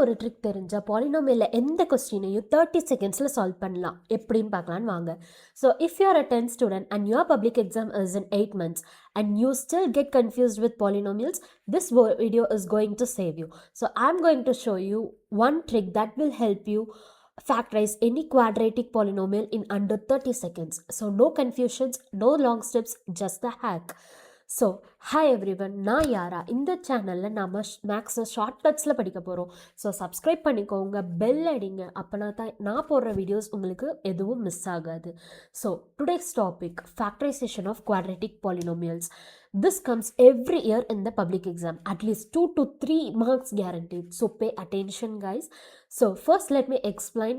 ஒரு ட்ரிக் தெரிஞ்சா பாலினாமியல்ல எந்த கொஸ்டினையும் 30 செகண்ட்ஸில் சால்வ் பண்ணலாம். எப்படின்னு பார்க்கலான்னு வாங்க. So if you are a 10th student and your public exam is in 8 months and you still get confused with polynomials, this video is going to save you. So I'm going to show you one trick that will help you factorize any quadratic polynomial in under 30 seconds. So no confusions, no long steps, just the hack. So hi everyone, நான் யாரா. இந்த சேனலில் நம்ம மேக்ஸை ஷார்ட்கட்ஸில் படிக்க போகிறோம். So subscribe பண்ணிக்கோங்க, bell அடிங்க, அப்போனா தான் நான் போடுற வீடியோஸ் உங்களுக்கு எதுவும் மிஸ் ஆகாது. So today's topic factorisation of quadratic polynomials. This comes every year in the public exam, at least 2 to 3 marks guaranteed. So pay attention guys. So first let me explain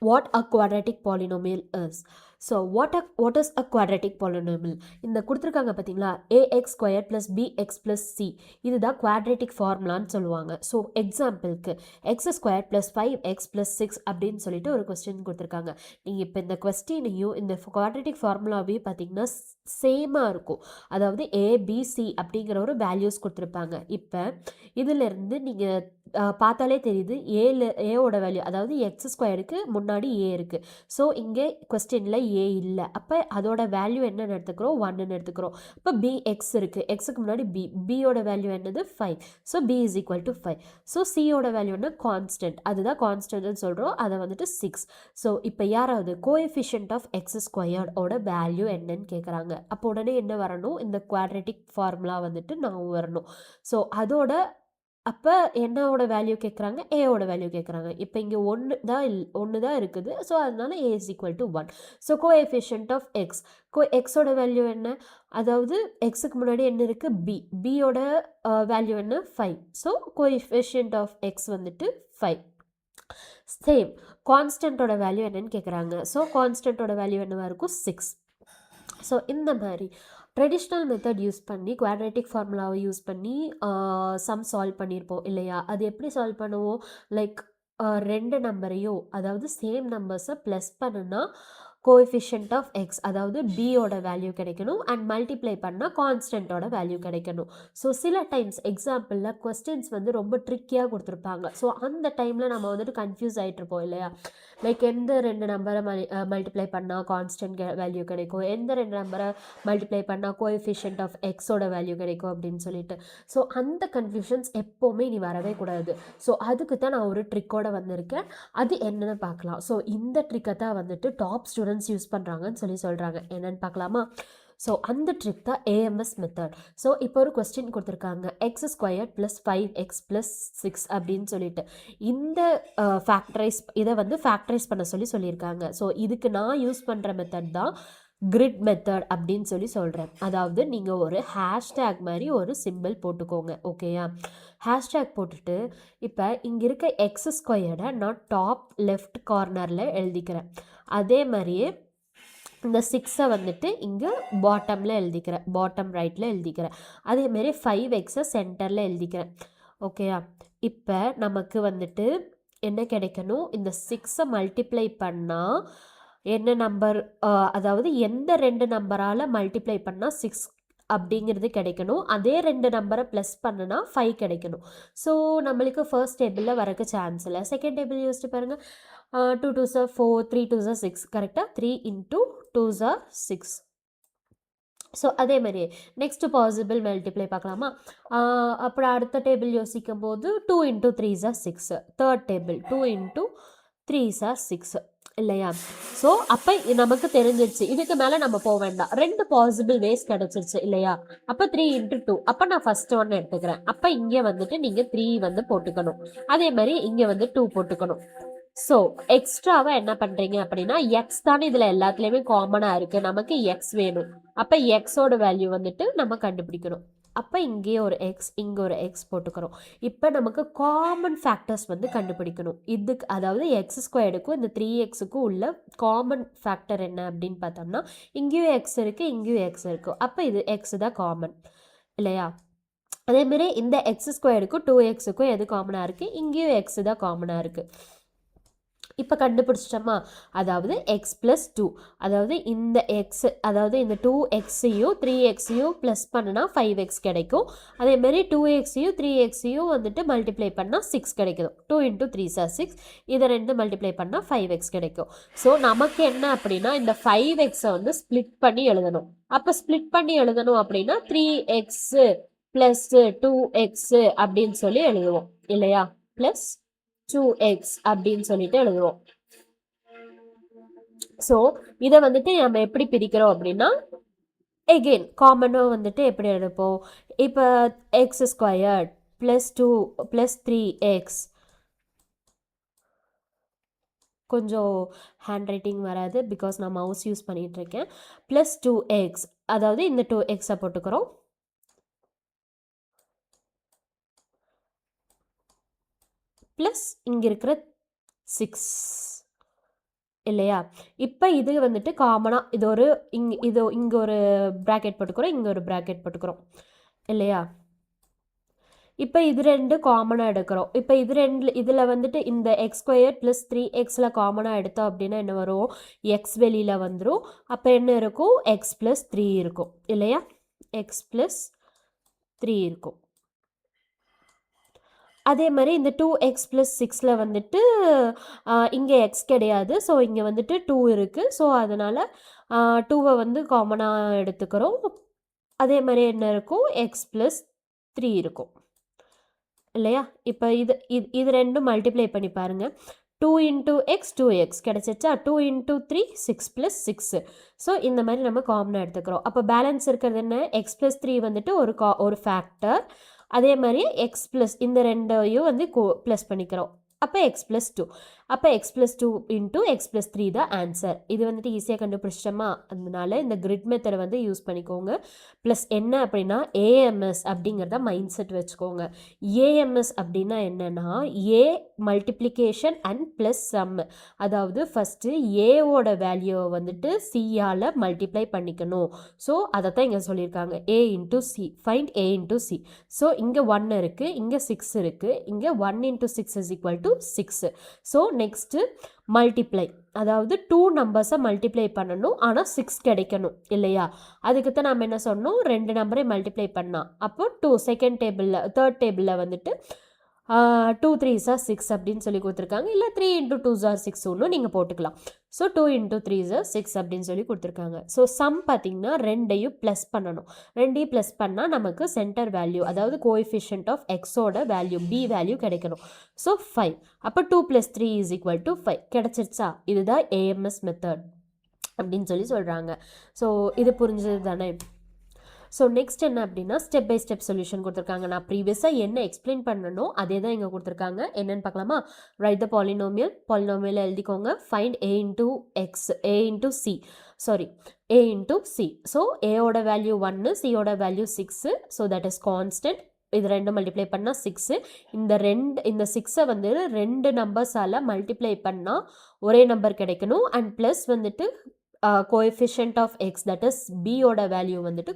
what a quadratic polynomial is. So what is a quadratic polynomial? இந்த கொடுத்துருக்காங்க பார்த்தீங்களா, ax square plus bx plus c, இதுதான் quadratic formulaன்னு சொல்லுவாங்க. So எக்ஸாம்பிளுக்கு x square plus 5x plus 6 அப்படின்னு சொல்லிட்டு ஒரு question கொடுத்துருக்காங்க. நீங்கள் இப்போ இந்த கொஸ்டினையும் இந்த quadratic formulaவையும் பார்த்தீங்கன்னா சேமாக இருக்கும். அதாவது ஏபிசி அப்படிங்கிற ஒரு வேல்யூஸ் கொடுத்துருப்பாங்க. இப்போ இதிலிருந்து நீங்கள் பார்த்தாலே தெரியுது ஏவோட வேல்யூ, அதாவது எக்ஸ் ஸ்கொயருக்கு முன்னாடி ஏ இருக்குது. ஸோ இங்கே கொஸ்டினில் ஏ இல்லை, அப்போ அதோட வேல்யூ என்னென்னு எடுத்துக்கிறோம், 1ன்னு எடுத்துக்கிறோம். இப்போ பி எக்ஸ் இருக்குது, எக்ஸுக்கு முன்னாடி பியோட வேல்யூ என்னது 5. So B is equal to 5. So சியோட வேல்யூ என்ன, கான்ஸ்டன்ட், அதுதான் கான்ஸ்டன்ட்னு சொல்கிறோம், அதை வந்துட்டு 6. ஸோ இப்போ யாராவது கோஎஃபிஷியன்ட் ஆஃப் எக்ஸ் ஸ்கொயர்டோட வேல்யூ என்னன்னு கேட்குறாங்க. அப்போ உடனே என்ன வரணும், இந்த குவாட்ரேட்டிக் ஃபார்முலா வந்துட்டு நான் வரணும். ஸோ அதோட அப்போ என்னோட வேல்யூ கேட்குறாங்க, ஏவோட வேல்யூ கேட்குறாங்க. இப்போ இங்கே ஒன்று தான் இருக்குது. ஸோ அதனால A is equal to 1. So coefficient of X, எக்ஸோட வேல்யூ என்ன, அதாவது எக்ஸுக்கு முன்னாடி என்ன இருக்குது, பியோட வேல்யூ என்ன, 5. ஸோ கோஎஃபிஷியன்ட் ஆஃப் எக்ஸ் வந்துட்டு 5. சேம் கான்ஸ்டன்ட்டோட வேல்யூ என்னன்னு கேட்குறாங்க. ஸோ கான்ஸ்டன்ட்டோட வேல்யூ என்னவா இருக்கும், 6. ஸோ இந்த மாதிரி ட்ரெடிஷ்னல் மெத்தட் யூஸ் பண்ணி குவாட்ரேட்டிக் ஃபார்முலாவை யூஸ் பண்ணி சம் சால்வ் பண்ணியிருப்போம் இல்லையா. அது எப்படி சால்வ் பண்ணுவோம், லைக் ரெண்டு நம்பரையும், அதாவது சேம் நம்பர்ஸை ப்ளஸ் பண்ணுனா கோஎஃபிஷியன்ட் ஆஃப் எக்ஸ், அதாவது பியோட வேல்யூ கிடைக்கணும், அண்ட் மல்டிப்ளை பண்ணால் கான்ஸ்டன்ட்டோட வேல்யூ கிடைக்கணும். ஸோ சில டைம்ஸ் எக்ஸாம்பிளில் கொஸ்டின்ஸ் வந்து ரொம்ப ட்ரிக்கியாக கொடுத்துருப்பாங்க. ஸோ அந்த டைமில் நம்ம வந்துட்டு கன்ஃபியூஸ் ஆகிட்ருப்போம் இல்லையா. லைக் எந்த ரெண்டு நம்பரை மல்டிப்ளை பண்ணால் கான்ஸ்டன்ட் வேல்யூ கிடைக்கும், எந்த ரெண்டு நம்பரை மல்டிப்ளை பண்ணால் கோஎஃபிஷியன்ட் ஆஃப் எக்ஸோட வேல்யூ கிடைக்கும் அப்படின்னு சொல்லிட்டு. ஸோ அந்த கன்ஃபியூஷன்ஸ் எப்போவுமே நீ வரவே கூடாது. ஸோ அதுக்கு தான் நான் ஒரு ட்ரிக்கோட வந்திருக்கேன். அது என்னென்னு பார்க்கலாம். ஸோ இந்த ட்ரிக்கை தான் வந்துட்டு டாப் ஸ்டூடெண்ட்ஸ் யூஸ் பண்ணுறாங்கன்னு சொல்கிறாங்க. என்னென்னு பார்க்கலாமா. ஸோ அந்த ட்ரிக் தான் ஏஎம்எஸ் மெத்தட். ஸோ இப்போ ஒரு கொஸ்டின் கொடுத்துருக்காங்க, X square plus 5x plus 6 அப்படின்னு சொல்லிட்டு இந்த இதை வந்து ஃபேக்டரைஸ் பண்ண சொல்லியிருக்காங்க. ஸோ இதுக்கு நான் யூஸ் பண்ணுற மெத்தட் தான் கிரிட் மெத்தட் அப்படின்னு சொல்கிறேன். அதாவது நீங்கள் ஒரு ஹேஷ்டேக் மாதிரி ஒரு சிம்பிள் போட்டுக்கோங்க, ஓகேயா. ஹேஷ்டேக் போட்டுட்டு இப்போ இங்கே இருக்க எக்ஸ் ஸ்கொயர்டை நான் டாப் லெஃப்ட் கார்னரில் எழுதிக்கிறேன். அதே மாதிரியே இந்த 6 வந்துட்டு இங்கே பாட்டமில் எழுதிக்கிறேன், பாட்டம் ரைட்டில் எழுதிக்கிறேன். அதேமாரி 5x சென்டரில் எழுதிக்கிறேன், ஓகேயா. இப்போ நமக்கு வந்துட்டு என்ன கிடைக்கணும், இந்த 6 மல்டிப்ளை பண்ணால் என்ன நம்பர், அதாவது எந்த ரெண்டு நம்பரால் மல்டிப்ளை பண்ணால் 6 அப்படிங்கிறது கிடைக்கணும். அதே ரெண்டு நம்பரை ப்ளஸ் பண்ணுனா 5 கிடைக்கணும். ஸோ நம்மளுக்கு ஃபர்ஸ்ட் டேபிளில் வரக்கு சான்ஸ் இல்லை. செகண்ட் டேபிள் யோசிச்சு பாருங்கள், 2 2s are 4, 3 2s are 6, கரெக்டாக 3 into 2s are 6. ஸோ அதே மாதிரி நெக்ஸ்ட் பாசிபிள் மல்டிப்ளை பார்க்கலாமா. அப்புறம் அடுத்த டேபிள் யோசிக்கும் போது 2 into 3s are 6. Third table 2 into 3s are 6 இல்லையா. ஸோ அப்போ நமக்கு தெரிஞ்சிருச்சு, இதுக்கு மேலே நம்ம போக வேண்டாம், ரெண்டு பாசிபிள் வேஸ் கிடச்சிருச்சு இல்லையா. அப்போ 3 into 2, அப்போ நான் ஃபர்ஸ்ட் ஒன்று எடுத்துக்கிறேன். அப்போ இங்கே வந்துட்டு நீங்கள் 3 வந்து போட்டுக்கணும், அதே மாதிரி இங்கே வந்து 2 போட்டுக்கணும். ஸோ எக்ஸ்ட்ராவாக என்ன பண்ணுறீங்க அப்படின்னா, எக்ஸ் தானே இதில் எல்லாத்துலேயுமே காமனாக இருக்குது, நமக்கு எக்ஸ் வேணும். அப்போ எக்ஸோட வேல்யூ வந்துட்டு நம்ம கண்டுபிடிக்கணும். அப்போ இங்கே ஒரு எக்ஸ், இங்கே ஒரு எக்ஸ் போட்டுக்கிறோம். இப்போ நமக்கு காமன் ஃபேக்டர்ஸ் வந்து கண்டுபிடிக்கணும். இதுக்கு அதாவது எக்ஸ் ஸ்கொயர்டுக்கும் இந்த 3xக்கும் உள்ள காமன் ஃபேக்டர் என்ன அப்படின்னு பார்த்தோம்னா, இங்கேயும் எக்ஸ் இருக்குது, இங்கேயும் எக்ஸ் இருக்குது. அப்போ இது எக்ஸ் தான் காமன் இல்லையா. அதேமாரி இந்த எக்ஸ் ஸ்கொயர்டுக்கும் 2xக்கும் எது காமனாக இருக்குது, இங்கேயும் எக்ஸ் தான் காமனாக இருக்குது. இப்போ கண்டுபிடிச்சிட்டோமா, அதாவது எக்ஸ் ப்ளஸ் டூ, அதாவது இந்த எக்ஸ், அதாவது இந்த 2xையும் 3xையும் ப்ளஸ் பண்ணினா 5x கிடைக்கும். அதேமாரி 2xையும் 3xையும் வந்துட்டு மல்டிப்ளை பண்ணால் 6 கிடைக்கும். 2 இன்ட்டு 3 சார் 6, இதை ரெண்டு மல்டிப்ளை பண்ணால் 5x கிடைக்கும். ஸோ நமக்கு என்ன அப்படின்னா இந்த 5xை வந்து ஸ்ப்ளிட் பண்ணி எழுதணும். அப்போ ஸ்ப்ளிட் பண்ணி எழுதணும் அப்படின்னா 3x ப்ளஸ் 2x அப்படின்னு சொல்லி எழுதுவோம் இல்லையா, ப்ளஸ் 2x அப்படின்னு சொல்லிட்டு எழுதுவோம். ஸோ இதை வந்துட்டு நம்ம எப்படி பிரிக்கிறோம் அப்படின்னா, எகெயின் காமனாக வந்துட்டு எப்படி எடுப்போம், இப்போ X squared plus 2 plus 3x, கொஞ்சம் ஹேண்ட் ரைட்டிங் வராது பிகாஸ் நான் மவுஸ் யூஸ் பண்ணிகிட்ருக்கேன், ப்ளஸ் 2x, அதாவது இந்த 2xை போட்டுக்கிறோம், ப்ளஸ் இங்கே இருக்கிற 6 இல்லையா. இப்போ இது வந்துட்டு காமனாக இது ஒரு இங்கே ஒரு ப்ராக்கெட் போட்டுக்கிறோம், இங்கே ஒரு ப்ராக்கெட் போட்டுக்கிறோம் இல்லையா. இப்போ இது ரெண்டு காமனாக எடுக்கிறோம். இப்போ இது ரெண்டு இதில் வந்துட்டு இந்த எக்ஸ் ஸ்கொயர் ப்ளஸ் 3xல காமனாக எடுத்தோம் அப்படின்னா என்ன வரும், எக்ஸ் வெளியில் வந்துடும். அப்போ என்ன இருக்கும், எக்ஸ் ப்ளஸ் 3 இருக்கும் இல்லையா, எக்ஸ் ப்ளஸ் 3 இருக்கும். அதே மாதிரி இந்த 2x ப்ளஸ் 6ல் வந்துட்டு இங்கே எக்ஸ் கிடையாது, ஸோ இங்கே வந்துட்டு 2 இருக்குது. ஸோ அதனால் 2வை வந்து காமனாக எடுத்துக்கிறோம். அதே மாதிரி என்ன இருக்கும், எக்ஸ் ப்ளஸ் 3 இருக்கும் இல்லையா. இப்போ இது ரெண்டும் மல்டிப்ளை பண்ணி பாருங்கள், 2 into X 2x கிடச்சிச்சா, 2 into 3 6 plus 6. So இந்த மாதிரி நம்ம காமனாக எடுத்துக்கிறோம். அப்போ பேலன்ஸ் இருக்கிறது என்ன, எக்ஸ் ப்ளஸ் 3 வந்துட்டு ஒரு ஃபேக்டர், அதே மாதிரி எக்ஸ் ப்ளஸ் இந்த ரெண்டையும் வந்து ப்ளஸ் பண்ணிக்கிறோம். அப்போ எக்ஸ் ப்ளஸ் 2, அப்போ X plus 2 into X plus 3 தான் ஆன்சர். இது வந்துட்டு ஈஸியாக கண்டுபிடிச்சிட்டோமா, அதனால இந்த கிரிட் மெத்தடை வந்து யூஸ் பண்ணிக்கோங்க. ப்ளஸ் என்ன அப்படின்னா ஏஎம்எஸ் அப்படிங்கிறத மைண்ட் செட் வச்சுக்கோங்க. ஏஎம்எஸ் அப்படின்னா என்னென்னா ஏ மல்டிப்ளிகேஷன் அண்ட் ப்ளஸ் சம், அதாவது ஃபஸ்ட்டு ஏவோட வேல்யூவை வந்துட்டு சியால் மல்டிப்ளை பண்ணிக்கணும். ஸோ அதை தான் இங்கே சொல்லியிருக்காங்க, ஏ into C, find A into C. So இங்கே 1 இருக்குது, இங்கே 6 இருக்குது, இங்கே 1 into 6 is equal to 6. So next multiply, அதாவது 2 நம்பர்ஸை மல்டிப்ளை பண்ணணும், ஆனால் 6 கிடைக்கணும் இல்லையா. அதுக்கு தான் நம்ம என்ன சொன்னோம், 2 நம்பரை மல்டிப்ளை பண்ணால் அப்போ 2 செகண்ட் டேபிளில் தேர்ட் டேபிளில் வந்துட்டு 2 3s are 6 அப்படின்னு சொல்லி கொடுத்துருக்காங்க. இல்லை 3 இன்ட்டு 2s are 6 ஒன்றும் நீங்கள் போட்டுக்கலாம். ஸோ 2 இன்ட்டு 3s are 6 அப்படின்னு சொல்லி கொடுத்துருக்காங்க. ஸோ சம் பார்த்தீங்கன்னா ரெண்டையும் ப்ளஸ் பண்ணணும். ரெண்டையும் ப்ளஸ் பண்ணால் நமக்கு சென்டர் வேல்யூ, அதாவது கோஎஃபிஷியன்ட் ஆஃப் எக்ஸோட வேல்யூ பி வேல்யூ கிடைக்கணும். ஸோ 5, அப்போ 2 + 3 is equal to 5 கிடச்சிருச்சா. இதுதான் ஏஎம்எஸ் மெத்தட் அப்படின்னு சொல்லி சொல்கிறாங்க. ஸோ இது புரிஞ்சது தானே. ஸோ நெக்ஸ்ட் என்ன அப்படின்னா ஸ்டெப் பை ஸ்டெப் சொல்யூஷன் கொடுத்துருக்காங்க. நான் ப்ரீவியஸாக என்ன எக்ஸ்பிளைன் பண்ணணும் அதே தான் இங்கே கொடுத்துருக்காங்க. என்னென்னு பார்க்கலாமா. ரைட் த பாலினோமியல் எழுதிக்கோங்க. Find A into X, A into C, sorry A into C. So ஏயோட வேல்யூ 1, சியோட value 6. So that is constant. இது ரெண்டு மல்டிப்ளை பண்ணால் 6. இந்த 6ஐ வந்து 2 நம்பர்ஸால் மல்டிப்ளை பண்ணால் ஒரே நம்பர் கிடைக்கணும். அண்ட் ப்ளஸ் வந்துட்டு coefficient of x, that is பியோட வேல்யூ வந்துட்டு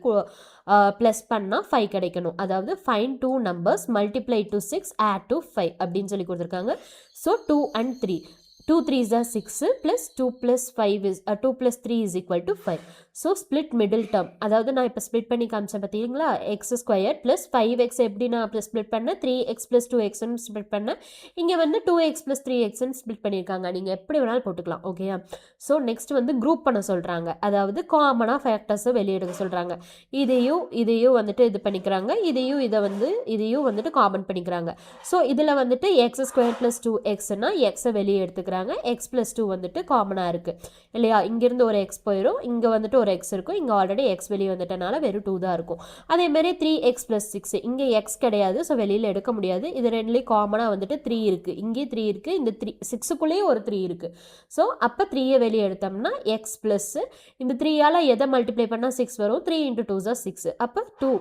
ப்ளஸ் பண்ணால் 5 கிடைக்கணும். அதாவது find 2 numbers, multiply to 6, add to 5 அப்படின்னு சொல்லி கொடுத்துருக்காங்க. So 2 and 3, 2 3s are 6 plus 2 plus 5 is 2 plus 3 is equal to 5. So split middle term, அதாவது நான் இப்போ ஸ்பிளிட் பண்ணி காமிச்சேன் பார்த்தீங்களா, எக்ஸ் ஸ்கொயர் ப்ளஸ் 5x எப்படி நான் ஸ்பிளிட் பண்ணேன், 3x + 2xன்னு ஸ்பிளிட் பண்ணேன். இங்கே வந்து 2x + 3xன்னு ஸ்பிளிட் பண்ணியிருக்காங்க. நீங்கள் எப்படி வேணாலும் போட்டுக்கலாம், ஓகேயா. ஸோ நெக்ஸ்ட் வந்து குரூப் பண்ண சொல்கிறாங்க, அதாவது காமனாக ஃபேக்டர்ஸை வெளியெடுக்க சொல்கிறாங்க. இதையும் வந்துட்டு இது பண்ணிக்கிறாங்க, இதையும் வந்துட்டு காமன் பண்ணிக்கிறாங்க. ஸோ இதில் வந்துட்டு எக்ஸ் ஸ்கொயர் ப்ளஸ் 2xன்னா எக்ஸை வெளியே எடுத்துக்கிறாங்க, எக்ஸ் ப்ளஸ் 2 வந்துட்டு காமனாக இருக்குது இல்லையா. இங்கேருந்து ஒரு எக்ஸ் போயிடும், இங்கே வந்துட்டு ஒரு எக்ஸ் இருக்கும், இங்கே ஆல்ரெடி எக்ஸ் வெளியே வந்துட்டனால வெறும் 2 தான் இருக்கும். அதேமாதிரி 3x + 6, இங்கே எக்ஸ் கிடையாது, ஸோ வெளியில் எடுக்க முடியாது. இது ரெண்டுலேயும் காமனாக வந்துட்டு 3 இருக்குது, இங்கே 3 இருக்குது, இந்த 6க்குள்ளேயே ஒரு 3 இருக்குது. ஸோ அப்போ 3ஐ வெளியே எடுத்தோம்னா எக்ஸ் ப்ளஸ் இந்த 3ஆல் எதை மல்டிப்ளை பண்ணால் 6 வரும், 3 × 2 is 6, அப்போ 2.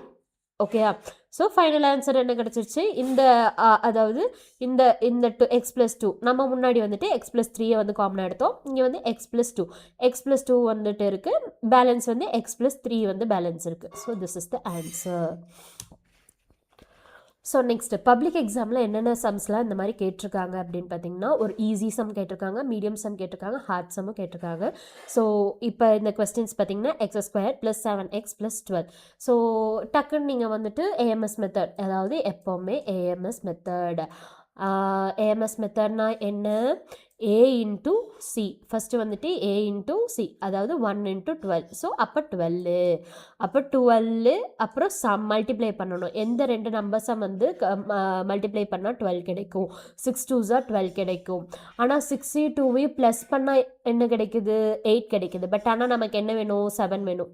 ஓகேயா. ஸோ ஃபைனல் ஆன்சர் என்ன கிடச்சிருச்சு, அதாவது இந்த 2x + 2 நம்ம முன்னாடி வந்துட்டு x + 3ஐ வந்து காமனாக எடுத்தோம். இங்கே வந்து x + 2 வந்துட்டு இருக்குது, பேலன்ஸ் வந்து x + 3 வந்து பேலன்ஸ் இருக்குது. So this is the answer. So next public எக்ஸாமில் என்னென்ன சம்ஸ்லாம் இந்த மாதிரி கேட்டிருக்காங்க அப்படின்னு பார்த்தீங்கன்னா, ஒரு ஈஸி சம் கேட்டிருக்காங்க, மீடியம் சம் கேட்டிருக்காங்க, ஹார்ட் சம்மும் கேட்டிருக்காங்க. ஸோ இப்போ இந்த கொஸ்டின்ஸ் பார்த்தீங்கன்னா x² + 7x + 12. ஸோ டக்குன்னு நீங்கள் வந்துட்டு ஏஎம்எஸ் மெத்தட், அதாவது எப்போவுமே ஏஎம்எஸ் மெத்தட். ஏஎம்எஸ் மெத்தட்னா என்ன? a into C. ஃபஸ்ட்டு வந்துட்டு a இன்ட்டு சி, அதாவது 1 இன்ட்டு 12. ஸோ அப்போ 12. அப்போ 12 அப்புறம் சம் மல்டிப்ளை பண்ணணும். எந்த ரெண்டு நம்பர்ஸை வந்து மல்டிப்ளை பண்ணால் 12 கிடைக்கும்? 6 2s are 12 கிடைக்கும். ஆனால் 6 2வையும் ப்ளஸ் பண்ணால் என்ன கிடைக்குது? 8 கிடைக்குது. பட் ஆனால் நமக்கு என்ன வேணும்? 7 வேணும்.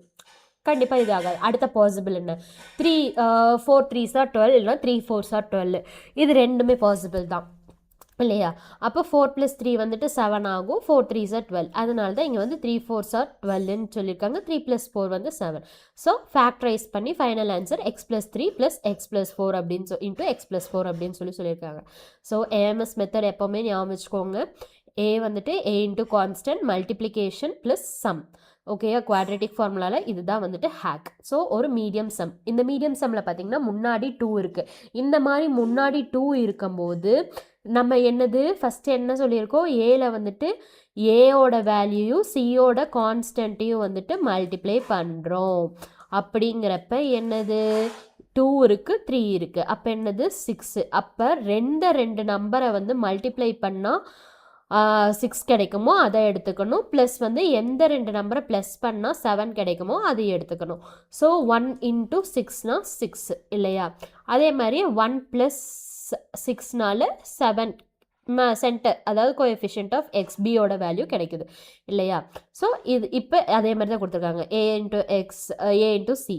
கண்டிப்பாக இது ஆகாது. அடுத்த பாசிபிள் என்ன? 4 3s are 12, இல்லைனா 3 4s are 12. இது ரெண்டுமே பாசிபிள் தான் இல்லையா? அப்போ 4 + 3 வந்துட்டு 7 ஆகும். 4 3s are 12. அதனால தான் இங்கே வந்து 3 4s are 12ன்னு சொல்லியிருக்காங்க. 3 + 4 வந்து 7. ஸோ ஃபேக்டரைஸ் பண்ணி ஃபைனல் ஆன்சர் x + 3 + x + 4 அப்படின்னு இன்ட்டு x + 4 அப்படின்னு சொல்லியிருக்காங்க. ஸோ ஏஎம்எஸ் மெத்தட் எப்போவுமே ஞாபகம் வச்சுக்கோங்க. a வந்துட்டு a into constant multiplication plus sum. ஓகேயா? குவாட்ரேட்டிக் ஃபார்முலாவில் இதுதான் வந்துட்டு ஹேக். ஸோ ஒரு மீடியம் சம். இந்த மீடியம் சம்மில் பார்த்தீங்கன்னா முன்னாடி 2 இருக்குது. இந்த மாதிரி முன்னாடி 2 இருக்கும்போது நம்ம என்னது ஃபஸ்ட்டு என்ன சொல்லியிருக்கோம்? ஏல வந்துட்டு ஏயோட வேல்யூயும் சியோட கான்ஸ்டன்ட்டையும் வந்துட்டு மல்டிப்ளை பண்ணுறோம். அப்படிங்கிறப்ப என்னது? 2 இருக்குது, 3 இருக்குது. அப்போ என்னது? 6. அப்போ ரெண்டு நம்பரை வந்து மல்டிப்ளை பண்ணால் 6 கிடைக்குமோ அதை எடுத்துக்கணும். ப்ளஸ் வந்து எந்த ரெண்டு நம்பரை ப்ளஸ் பண்ணால் 7 கிடைக்குமோ அதை எடுத்துக்கணும். ஸோ 1 இன்ட்டு 6னா 6 இல்லையா? அதே மாதிரி 1 + 6னால 7 சென்டர், அதாவது கோஎஃபிஷியன்ட் ஆஃப் XBயோட வேல்யூ கிடைக்குது இல்லையா? ஸோ இது இப்போ அதே மாதிரி தான் கொடுத்துருக்காங்க. a இன்ட்டு சி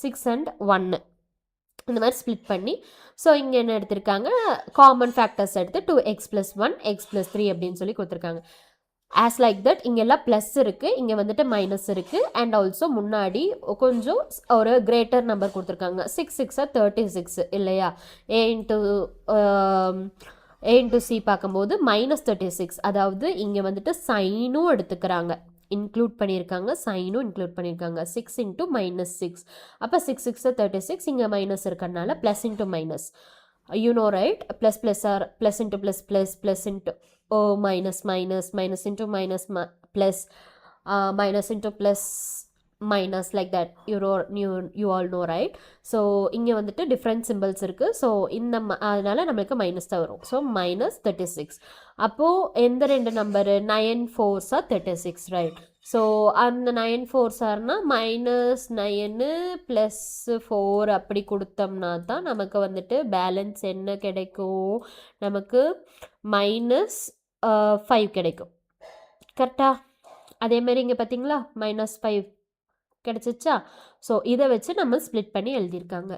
6 and 1 இந்த மாதிரி ஸ்ப்ளிட் பண்ணி, ஸோ இங்கே என்ன எடுத்திருக்காங்க? காமன் ஃபேக்டர்ஸ் எடுத்து 2x + 1 x + 3 அப்படின்னு சொல்லி கொடுத்துருக்காங்க. ஆஸ் லைக் தட் இங்கெல்லாம் ப்ளஸ் இருக்குது, இங்கே வந்துட்டு மைனஸ் இருக்குது. அண்ட் ஆல்சோ முன்னாடி கொஞ்சம் ஒரு கிரேட்டர் நம்பர் கொடுத்துருக்காங்க. 6 6 are 36 இல்லையா? a இன்ட்டு சி பார்க்கும்போது -36. அதாவது இங்கே வந்துட்டு சைனும் எடுத்துக்கிறாங்க, இன்க்ளூட் பண்ணியிருக்காங்க, சைனும் இன்க்ளூட் பண்ணியிருக்காங்க. 6 இன்ட்டு -6. அப்போ 6 6 are 36. இங்கே மைனஸ் இருக்கிறதுனால plus into minus. You know right? Plus or plus into plus into minus into minus plus minus into plus minus like that. You all know, right? So இங்கே வந்துட்டு different symbols இருக்குது. So இந்த அதனால் நம்மளுக்கு minus தான் வரும். So -36. அப்போது எந்த ரெண்டு number? 9 4s are 36, right? So அந்த 9 4s ஆர்னா -9 + 4 அப்படி கொடுத்தோம்னா தான் நமக்கு வந்துட்டு பேலன்ஸ் என்ன கிடைக்கும்? நமக்கு -5 கிடைக்கும். கரெக்டாக? அதேமாரி இங்கே பார்த்தீங்களா? -5 கிடச்சிச்சா? ஸோ இதை வச்சு நம்ம ஸ்ப்ளிட் பண்ணி எழுதியிருக்காங்க.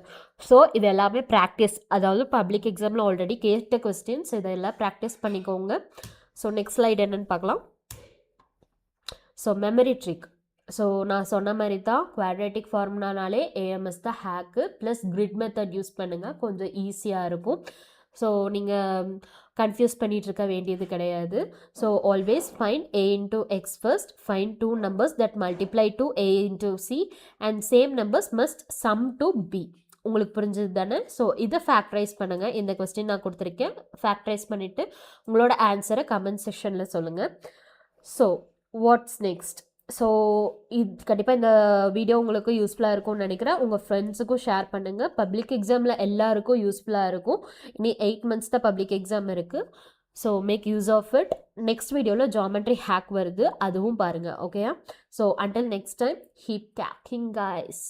ஸோ இது எல்லாமே ப்ராக்டிஸ், அதாவது பப்ளிக் எக்ஸாமில் ஆல்ரெடி கேட்ட கொஸ்டின்ஸ். இதெல்லாம் ப்ராக்டிஸ் பண்ணிக்கோங்க. ஸோ நெக்ஸ்ட் ஸ்லைட் என்னென்னு பார்க்கலாம். So memory trick. ஸோ நான் சொன்ன மாதிரி தான், குவாட்ரேட்டிக் ஃபார்முலானாலே ஏஎம்எஸ் தான் hack. Plus grid method use பண்ணுங்கள், கொஞ்சம் ஈஸியாக இருக்கும். ஸோ நீங்கள் கன்ஃபியூஸ் பண்ணிகிட்டு இருக்க வேண்டியது கிடையாது. So always find a into x first. Find two numbers that multiply to a into c and same numbers must sum to b. உங்களுக்கு புரிஞ்சது தானே? ஸோ இதை ஃபேக்டரைஸ் பண்ணுங்கள். இந்த கொஸ்டின் நான் கொடுத்துருக்கேன். ஃபேக்டரைஸ் பண்ணிவிட்டு உங்களோட ஆன்சரை கமெண்ட் செக்ஷனில் சொல்லுங்கள். So what's next? ஸோ இது கண்டிப்பாக இந்த வீடியோ உங்களுக்கு யூஸ்ஃபுல்லாக இருக்கும்னு நினைக்கிறேன். உங்கள் ஃப்ரெண்ட்ஸுக்கும் ஷேர் பண்ணுங்கள். பப்ளிக் எக்ஸாமில் எல்லாருக்கும் யூஸ்ஃபுல்லாக இருக்கும். இனி 8 months தான் பப்ளிக் எக்ஸாம் இருக்குது. So make use of it. Next வீடியோவில் ஜாமெட்ரி ஹேக் வருது, அதுவும் பாருங்கள். ஓகேயா? So until next time, keep hacking guys.